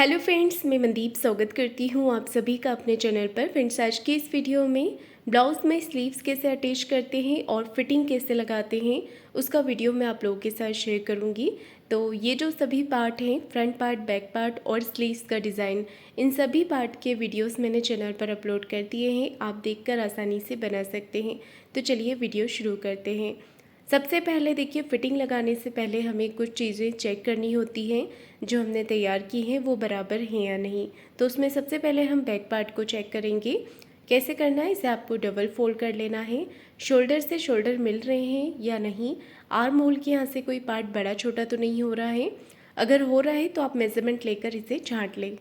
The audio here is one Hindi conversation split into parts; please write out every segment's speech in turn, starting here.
हेलो फ्रेंड्स, मैं मनदीप स्वागत करती हूँ आप सभी का अपने चैनल पर। फ्रेंड्स, आज की इस वीडियो में ब्लाउज़ में स्लीव्स कैसे अटैच करते हैं और फिटिंग कैसे लगाते हैं उसका वीडियो मैं आप लोगों के साथ शेयर करूँगी। तो ये जो सभी पार्ट हैं, फ्रंट पार्ट, बैक पार्ट और स्लीव्स का डिज़ाइन, इन सभी पार्ट के वीडियोस मैंने चैनल पर अपलोड कर दिए हैं। आप देखकर आसानी से बना सकते हैं। तो चलिए वीडियो शुरू करते हैं। सबसे पहले देखिए, फ़िटिंग लगाने से पहले हमें कुछ चीज़ें चेक करनी होती हैं जो हमने तैयार की हैं वो बराबर हैं या नहीं। तो उसमें सबसे पहले हम बैक पार्ट को चेक करेंगे। कैसे करना है, इसे आपको डबल फोल्ड कर लेना है। शोल्डर से शोल्डर मिल रहे हैं या नहीं, आर्म होल के यहाँ से कोई पार्ट बड़ा छोटा तो नहीं हो रहा है। अगर हो रहा है तो आप मेज़रमेंट लेकर इसे छांट लें।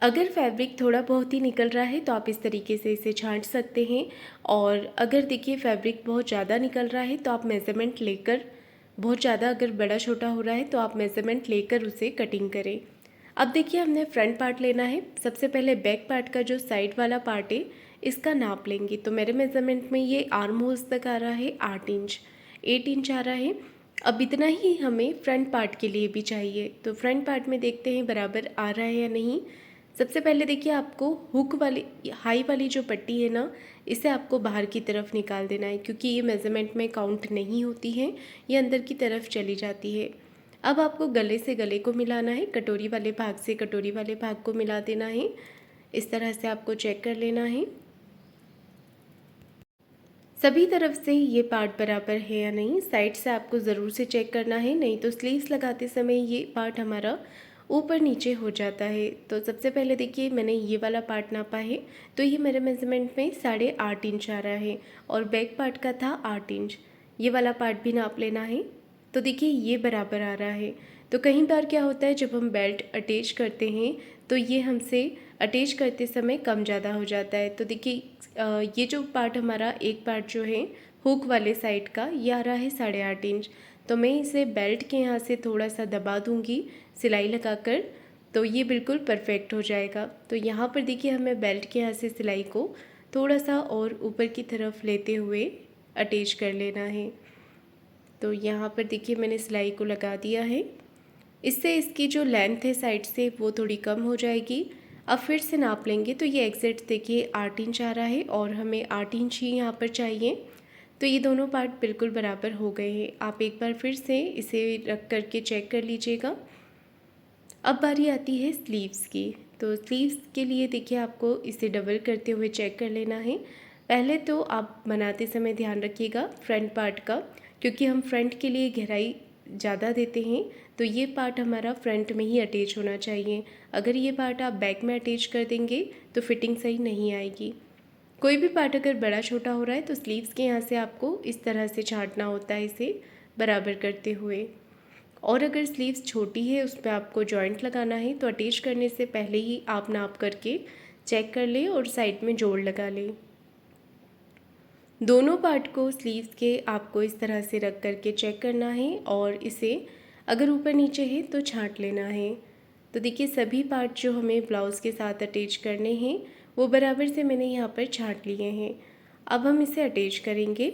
अगर फैब्रिक थोड़ा बहुत ही निकल रहा है तो आप इस तरीके से इसे छांट सकते हैं। और अगर देखिए फैब्रिक बहुत ज़्यादा निकल रहा है तो आप मेज़रमेंट लेकर, बहुत ज़्यादा अगर बड़ा छोटा हो रहा है तो आप मेज़रमेंट लेकर उसे कटिंग करें। अब देखिए, हमने फ्रंट पार्ट लेना है। सबसे पहले बैक पार्ट का जो साइड वाला पार्ट है इसका नाप लेंगे। तो मेरे मेज़रमेंट में ये आर्म होल्स तक आ रहा है 8 इंच, 8 इंच आ रहा है। अब इतना ही हमें फ्रंट पार्ट के लिए भी चाहिए। तो फ्रंट पार्ट में देखते हैं बराबर आ रहा है या नहीं। सबसे पहले देखिए, आपको हुक वाली हाई वाली जो पट्टी है ना, इसे आपको बाहर की तरफ निकाल देना है, क्योंकि ये मेज़रमेंट में काउंट नहीं होती है, ये अंदर की तरफ चली जाती है। अब आपको गले से गले को मिलाना है, कटोरी वाले भाग से कटोरी वाले भाग को मिला देना है। इस तरह से आपको चेक कर लेना है सभी तरफ से ये पार्ट बराबर है या नहीं। साइड से आपको ज़रूर से चेक करना है, नहीं तो स्लीव्स लगाते समय ये पार्ट हमारा ऊपर नीचे हो जाता है। तो सबसे पहले देखिए, मैंने ये वाला पार्ट नापा है तो ये मेरे मेज़रमेंट में 8.5 इंच आ रहा है और बैक पार्ट का था 8 इंच। ये वाला पार्ट भी नाप लेना है। तो देखिए, ये बराबर आ रहा है। तो कई बार क्या होता है, जब हम बेल्ट अटैच करते हैं तो ये हमसे अटैच करते समय कम ज़्यादा हो जाता है। तो देखिए, ये जो पार्ट हमारा एक पार्ट जो है हुक वाले साइड का, ये आ रहा है 8.5 इंच। तो मैं इसे बेल्ट के यहाँ से थोड़ा सा दबा दूँगी सिलाई लगाकर, तो ये बिल्कुल परफेक्ट हो जाएगा। तो यहाँ पर देखिए, हमें बेल्ट के यहाँ से सिलाई को थोड़ा सा और ऊपर की तरफ लेते हुए अटैच कर लेना है। तो यहाँ पर देखिए, मैंने सिलाई को लगा दिया है। इससे इसकी जो लेंथ है साइड से वो थोड़ी कम हो जाएगी। अब फिर से नाप लेंगे तो ये एग्जैक्ट देखिए 8 इंच आ रहा है और हमें 8 इंच ही यहाँ पर चाहिए। तो ये दोनों पार्ट बिल्कुल बराबर हो गए हैं। आप एक बार फिर से इसे रख करके चेक कर लीजिएगा। अब बारी आती है स्लीव्स की। तो स्लीव्स के लिए देखिए, आपको इसे डबल करते हुए चेक कर लेना है। पहले तो आप बनाते समय ध्यान रखिएगा फ्रंट पार्ट का, क्योंकि हम फ्रंट के लिए गहराई ज़्यादा देते हैं। तो ये पार्ट हमारा फ्रंट में ही अटैच होना चाहिए। अगर ये पार्ट आप बैक में अटैच कर देंगे तो फिटिंग सही नहीं आएगी। कोई भी पार्ट अगर बड़ा छोटा हो रहा है तो स्लीव्स के यहाँ से आपको इस तरह से छांटना होता है, इसे बराबर करते हुए। और अगर स्लीव्स छोटी है, उस पर आपको जॉइंट लगाना है, तो अटैच करने से पहले ही आप नाप करके चेक कर लें और साइड में जोड़ लगा लें। दोनों पार्ट को स्लीव्स के आपको इस तरह से रख करके चेक करना है और इसे अगर ऊपर नीचे है तो छांट लेना है। तो देखिए, सभी पार्ट जो हमें ब्लाउज़ के साथ अटैच करने हैं वो बराबर से मैंने यहाँ पर छांट लिए हैं। अब हम इसे अटैच करेंगे।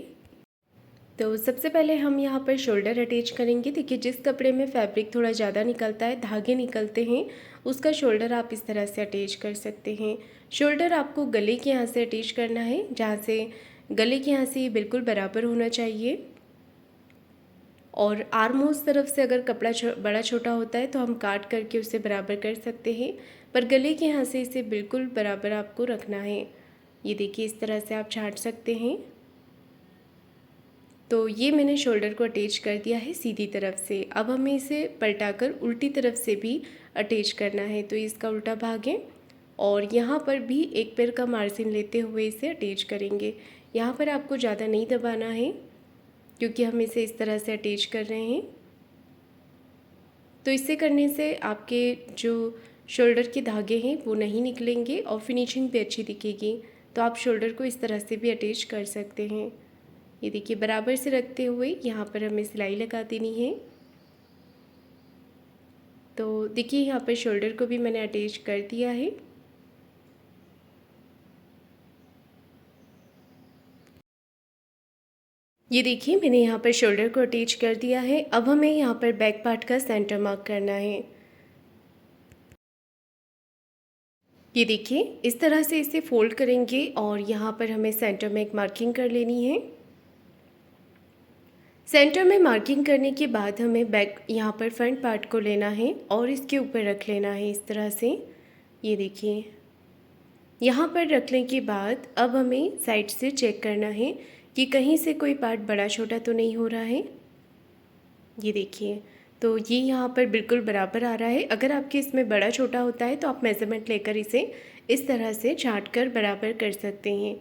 तो सबसे पहले हम यहाँ पर शोल्डर अटैच करेंगे। देखिए, जिस कपड़े में फैब्रिक थोड़ा ज़्यादा निकलता है, धागे निकलते हैं, उसका शोल्डर आप इस तरह से अटैच कर सकते हैं। शोल्डर आपको गले के यहाँ से अटैच करना है, जहाँ से गले के यहाँ से ये बिल्कुल बराबर होना चाहिए। और आर्म होल्स तरफ से अगर कपड़ा बड़ा छोटा होता है तो हम काट करके उसे बराबर कर सकते हैं, पर गले के यहाँ से इसे बिल्कुल बराबर आपको रखना है। ये देखिए, इस तरह से आप छांट सकते हैं। तो ये मैंने शोल्डर को अटैच कर दिया है सीधी तरफ से। अब हमें इसे पलटाकर उल्टी तरफ से भी अटैच करना है। तो इसका उल्टा भाग है और यहाँ पर भी एक पैर का मार्जिन लेते हुए इसे अटैच करेंगे। यहाँ पर आपको ज़्यादा नहीं दबाना है, क्योंकि हम इसे इस तरह से अटैच कर रहे हैं। तो इसे करने से आपके जो शोल्डर के धागे हैं वो नहीं निकलेंगे और फिनिशिंग भी अच्छी दिखेगी। तो आप शोल्डर को इस तरह से भी अटैच कर सकते हैं। ये देखिए, बराबर से रखते हुए यहाँ पर हमें सिलाई लगा देनी है। तो देखिए, यहाँ पर शोल्डर को भी मैंने अटैच कर दिया है। ये देखिए, मैंने यहाँ पर शोल्डर को अटैच कर दिया है। अब हमें यहाँ पर बैक पार्ट का सेंटर मार्क करना है। ये देखिए इस तरह से इसे फोल्ड करेंगे और यहाँ पर हमें सेंटर में एक मार्किंग कर लेनी है। सेंटर में मार्किंग करने के बाद हमें बैक यहाँ पर फ्रंट पार्ट को लेना है और इसके ऊपर रख लेना है इस तरह से। ये देखिए यहाँ पर रखने के बाद अब हमें साइड से चेक करना है कि कहीं से कोई पार्ट बड़ा छोटा तो नहीं हो रहा है। ये देखिए तो ये यहाँ पर बिल्कुल बराबर आ रहा है। अगर आपके इसमें बड़ा छोटा होता है तो आप मेज़रमेंट लेकर इसे इस तरह से छाँट कर बराबर कर सकते हैं।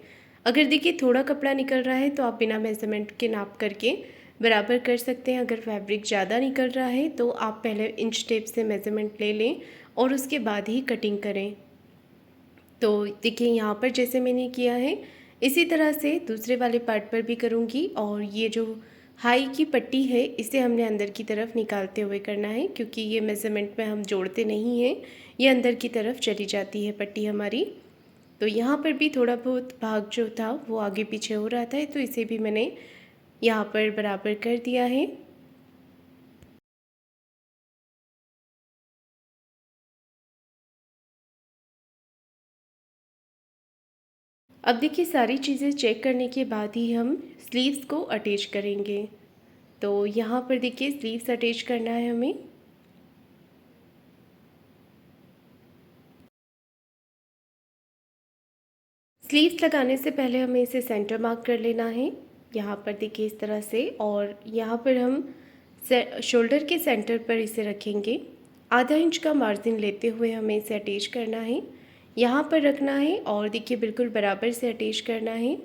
अगर देखिए थोड़ा कपड़ा निकल रहा है तो आप बिना मेज़रमेंट के नाप करके बराबर कर सकते हैं। अगर फैब्रिक ज़्यादा निकल रहा है तो आप पहले इंच टेप से मेज़रमेंट ले लें और उसके बाद ही कटिंग करें। तो देखिए यहाँ पर जैसे मैंने किया है इसी तरह से दूसरे वाले पार्ट पर भी करूँगी। और ये जो हाई की पट्टी है इसे हमने अंदर की तरफ निकालते हुए करना है, क्योंकि ये मेज़रमेंट में हम जोड़ते नहीं हैं, ये अंदर की तरफ चली जाती है पट्टी हमारी। तो यहाँ पर भी थोड़ा बहुत भाग जो था वो आगे पीछे हो रहा था, तो इसे भी मैंने यहाँ पर बराबर कर दिया है। अब देखिए सारी चीज़ें चेक करने के बाद ही हम स्लीव्स को अटैच करेंगे। तो यहाँ पर देखिए स्लीव्स अटैच करना है हमें। स्लीव्स लगाने से पहले हमें इसे सेंटर मार्क कर लेना है, यहाँ पर देखिए इस तरह से। और यहाँ पर हम शोल्डर के सेंटर पर इसे रखेंगे। आधा इंच का मार्जिन लेते हुए हमें इसे अटैच करना है, यहाँ पर रखना है और देखिए बिल्कुल बराबर से अटैच करना है।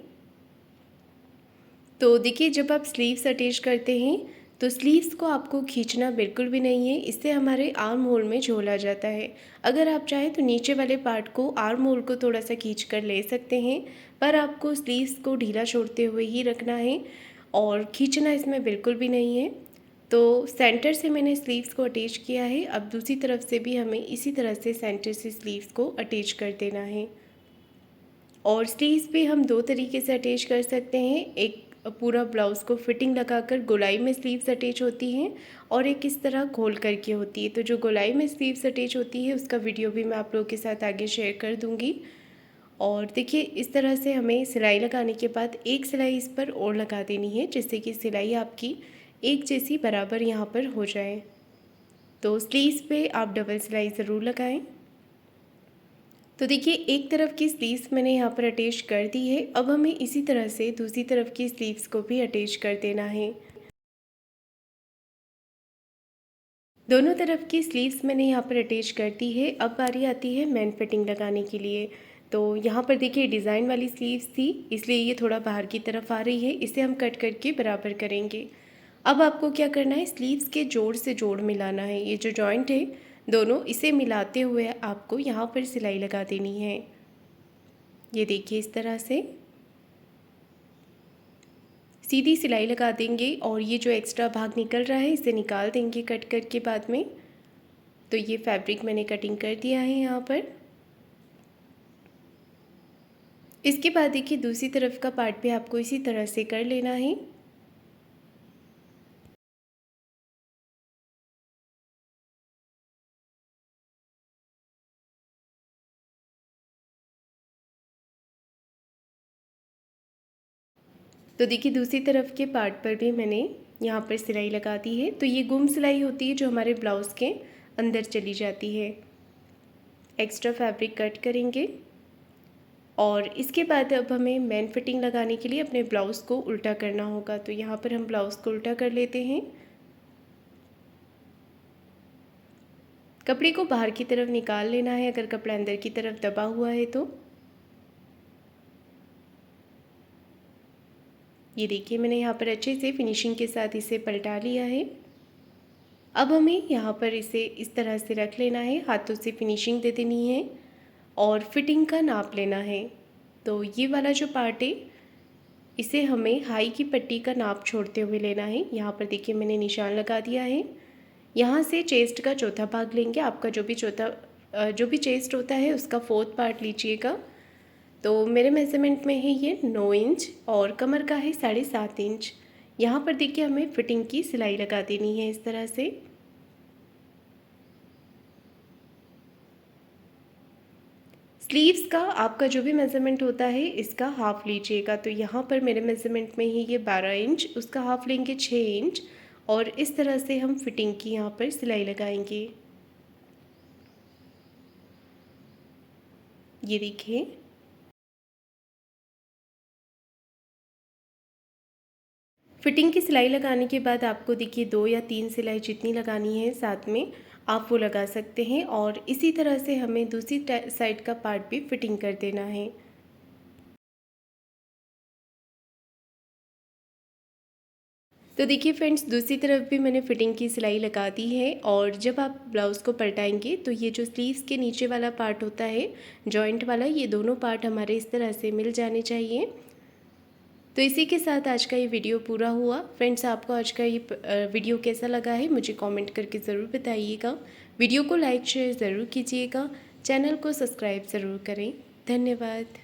तो देखिए जब आप स्लीव्स अटैच करते हैं तो स्लीव्स को आपको खींचना बिल्कुल भी नहीं है, इससे हमारे आर्म होल में झोल आ जाता है। अगर आप चाहें तो नीचे वाले पार्ट को, आर्म होल को थोड़ा सा खींच कर ले सकते हैं, पर आपको स्लीव्स को ढीला छोड़ते हुए ही रखना है और खींचना इसमें बिल्कुल भी नहीं है। तो सेंटर से मैंने स्लीव्स को अटैच किया है। अब दूसरी तरफ से भी हमें इसी तरह से सेंटर से स्लीव्स को अटैच कर देना है। और स्लीव्स भी हम दो तरीके से अटैच कर सकते हैं। एक पूरा ब्लाउज़ को फिटिंग लगाकर गोलाई में स्लीव्स अटैच होती हैं और एक इस तरह खोल करके होती है। तो जो गोलाई में स्लीव्स अटैच होती है उसका वीडियो भी मैं आप लोगों के साथ आगे शेयर कर दूँगी। और देखिए इस तरह से हमें सिलाई लगाने के बाद एक सिलाई इस पर और लगा देनी है, जिससे कि सिलाई आपकी एक जैसी बराबर यहाँ पर हो जाए। तो स्लीव्स पे आप डबल सिलाई ज़रूर लगाएं। तो देखिए एक तरफ की स्लीव्स मैंने यहाँ पर अटैच कर दी है। अब हमें इसी तरह से दूसरी तरफ की स्लीव्स को भी अटैच कर देना है। दोनों तरफ की स्लीव्स मैंने यहाँ पर अटैच कर दी है। अब बारी आती है मेन फिटिंग लगाने के लिए। तो यहाँ पर देखिए डिज़ाइन वाली स्लीव्स थी, इसलिए ये थोड़ा बाहर की तरफ आ रही है, इसे हम कट करके बराबर करेंगे। अब आपको क्या करना है, स्लीव्स के जोड़ से जोड़ मिलाना है। ये जो जॉइंट है दोनों, इसे मिलाते हुए आपको यहाँ पर सिलाई लगा देनी है। ये देखिए इस तरह से सीधी सिलाई लगा देंगे और ये जो एक्स्ट्रा भाग निकल रहा है इसे निकाल देंगे कट करके बाद में। तो ये फैब्रिक मैंने कटिंग कर दिया है यहाँ पर। इसके बाद देखिए दूसरी तरफ का पार्ट भी आपको इसी तरह से कर लेना है। तो देखिए दूसरी तरफ के पार्ट पर भी मैंने यहाँ पर सिलाई लगा दी है। तो ये गुम सिलाई होती है जो हमारे ब्लाउज़ के अंदर चली जाती है। एक्स्ट्रा फैब्रिक कट करेंगे और इसके बाद अब हमें मेन फिटिंग लगाने के लिए अपने ब्लाउज़ को उल्टा करना होगा। तो यहाँ पर हम ब्लाउज़ को उल्टा कर लेते हैं। कपड़े को बाहर की तरफ निकाल लेना है अगर कपड़ा अंदर की तरफ दबा हुआ है तो। ये देखिए मैंने यहाँ पर अच्छे से फिनिशिंग के साथ इसे पलटा लिया है। अब हमें यहाँ पर इसे इस तरह से रख लेना है, हाथों से फिनिशिंग दे देनी है और फिटिंग का नाप लेना है। तो ये वाला जो पार्ट है इसे हमें हाई की पट्टी का नाप छोड़ते हुए लेना है। यहाँ पर देखिए मैंने निशान लगा दिया है। यहाँ से चेस्ट का चौथा भाग लेंगे। आपका जो भी चेस्ट होता है उसका फोर्थ पार्ट लीजिएगा। तो मेरे मेज़रमेंट में है ये 9 इंच और कमर का है 7.5 इंच। यहाँ पर देखिए हमें फिटिंग की सिलाई लगा देनी है इस तरह से। स्लीव्स का आपका जो भी मेज़रमेंट होता है इसका हाफ़ लीजिएगा। तो यहाँ पर मेरे मेज़रमेंट में ही ये 12 इंच, उसका हाफ़ लेंगे 6 इंच और इस तरह से हम फिटिंग की यहाँ पर सिलाई लगाएंगे। ये देखिए, फिटिंग की सिलाई लगाने के बाद आपको देखिए 2 या 3 सिलाई जितनी लगानी है साथ में आप वो लगा सकते हैं और इसी तरह से हमें दूसरी साइड का पार्ट भी फिटिंग कर देना है। तो देखिए फ्रेंड्स, दूसरी तरफ भी मैंने फ़िटिंग की सिलाई लगा दी है और जब आप ब्लाउज़ को पलटाएंगे तो ये जो स्लीव्स के नीचे वाला पार्ट होता है जॉइंट वाला, ये दोनों पार्ट हमारे इस तरह से मिल जाने चाहिए। तो इसी के साथ आज का ये वीडियो पूरा हुआ। फ्रेंड्स, आपको आज का ये वीडियो कैसा लगा है मुझे कमेंट करके ज़रूर बताइएगा। वीडियो को लाइक शेयर ज़रूर कीजिएगा, चैनल को सब्सक्राइब ज़रूर करें। धन्यवाद।